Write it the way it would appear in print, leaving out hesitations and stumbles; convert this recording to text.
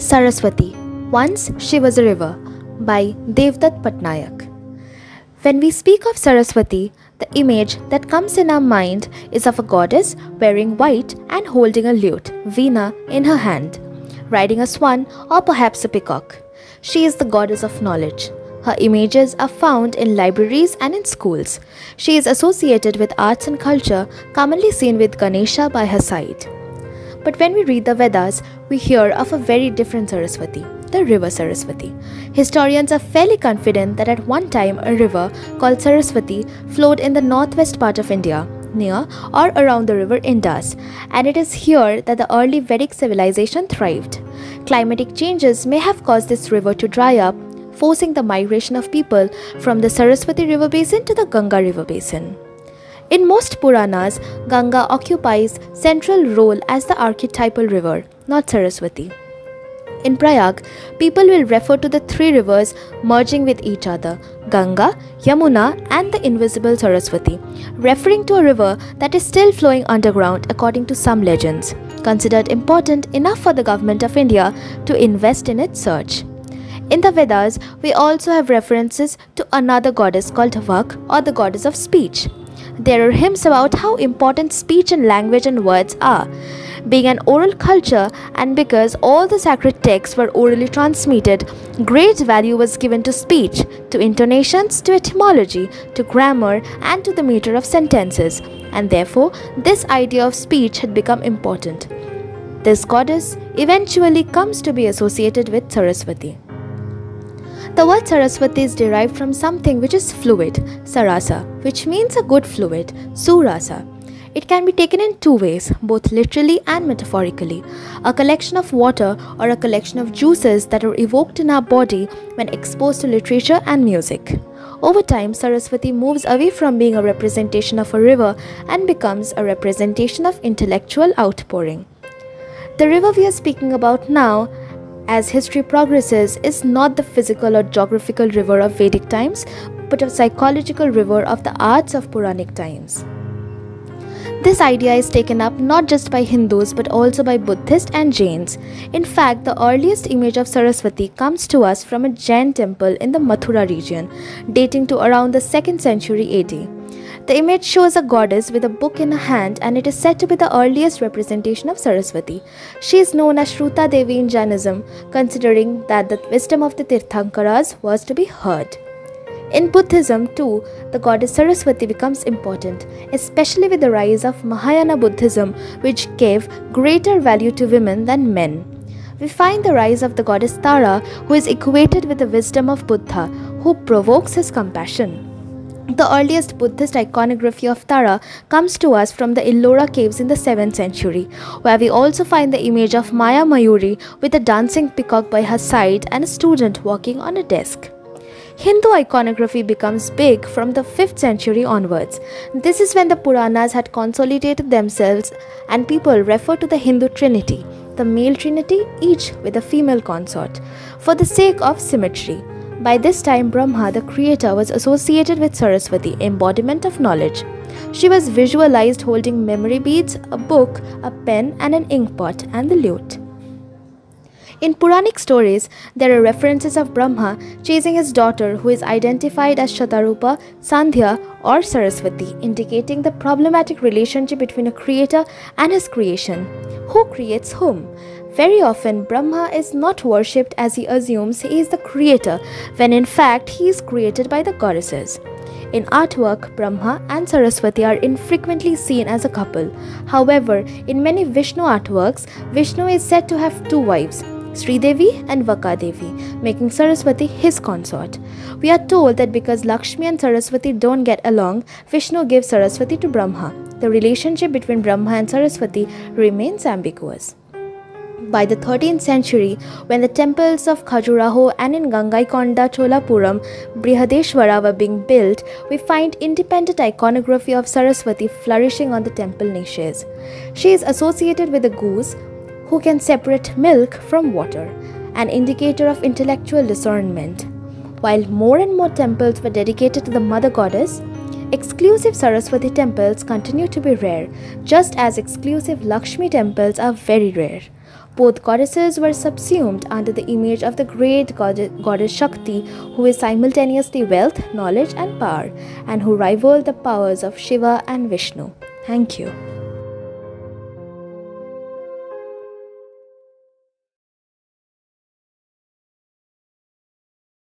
Saraswati. Once She Was a River by Devdutt Patnaik. When we speak of Saraswati, the image that comes in our mind is of a goddess wearing white and holding a lute, veena, in her hand, riding a swan or perhaps a peacock. She is the goddess of knowledge. Her images are found in libraries and in schools. She is associated with arts and culture, commonly seen with Ganesha by her side. But when we read the Vedas, we hear of a very different Saraswati, the river Saraswati. Historians are fairly confident that at one time a river called Saraswati flowed in the northwest part of India, near or around the river Indus, and it is here that the early Vedic civilization thrived. Climatic changes may have caused this river to dry up, forcing the migration of people from the Saraswati river basin to the Ganga river basin. In most Puranas, Ganga occupies central role as the archetypal river, not Saraswati. In Prayag, people will refer to the three rivers merging with each other, Ganga, Yamuna and the invisible Saraswati, referring to a river that is still flowing underground according to some legends, considered important enough for the government of India to invest in its search. In the Vedas, we also have references to another goddess called Vak, or the goddess of speech. There are hymns about how important speech and language and words are. Being an oral culture, and because all the sacred texts were orally transmitted, great value was given to speech, to intonations, to etymology, to grammar, and to the meter of sentences, and therefore this idea of speech had become important. This goddess eventually comes to be associated with Saraswati. The word Saraswati is derived from something which is fluid, sarasa, which means a good fluid, surasa. It can be taken in two ways, both literally and metaphorically. A collection of water or a collection of juices that are evoked in our body when exposed to literature and music. Over time, Saraswati moves away from being a representation of a river and becomes a representation of intellectual outpouring. The river we are speaking about now, as history progresses, is not the physical or geographical river of Vedic times, but a psychological river of the arts of Puranic times. This idea is taken up not just by Hindus but also by Buddhists and Jains. In fact, the earliest image of Saraswati comes to us from a Jain temple in the Mathura region, dating to around the 2nd century AD. The image shows a goddess with a book in her hand, and it is said to be the earliest representation of Saraswati. She is known as Shruta Devi in Jainism, considering that the wisdom of the Tirthankaras was to be heard. In Buddhism too, the goddess Saraswati becomes important, especially with the rise of Mahayana Buddhism, which gave greater value to women than men. We find the rise of the goddess Tara, who is equated with the wisdom of Buddha, who provokes his compassion. The earliest Buddhist iconography of Tara comes to us from the Ellora caves in the 7th century, where we also find the image of Maya Mayuri with a dancing peacock by her side and a student walking on a desk. Hindu iconography becomes big from the 5th century onwards. This is when the Puranas had consolidated themselves and people refer to the Hindu trinity, the male trinity, each with a female consort, for the sake of symmetry. By this time, Brahma, the creator, was associated with Saraswati, embodiment of knowledge. She was visualized holding memory beads, a book, a pen and an inkpot, and the lute. In Puranic stories, there are references of Brahma chasing his daughter, who is identified as Shatarupa, Sandhya or Saraswati, indicating the problematic relationship between a creator and his creation. Who creates whom? Very often, Brahma is not worshipped as he assumes he is the creator, when in fact he is created by the goddesses. In artwork, Brahma and Saraswati are infrequently seen as a couple. However, in many Vishnu artworks, Vishnu is said to have two wives, Sri Devi and Vaka Devi, making Saraswati his consort. We are told that because Lakshmi and Saraswati don't get along, Vishnu gives Saraswati to Brahma. The relationship between Brahma and Saraswati remains ambiguous. By the 13th century, when the temples of Khajuraho and in Gangaikonda Cholapuram, Brihadeshwara were being built, we find independent iconography of Saraswati flourishing on the temple niches. She is associated with a goose who can separate milk from water, an indicator of intellectual discernment. While more and more temples were dedicated to the mother goddess, Exclusive Saraswati temples continue to be rare, just as exclusive Lakshmi temples are very rare. Both goddesses were subsumed under the image of the great goddess Shakti, who is simultaneously wealth, knowledge, and power, and who rivaled the powers of Shiva and Vishnu. Thank you.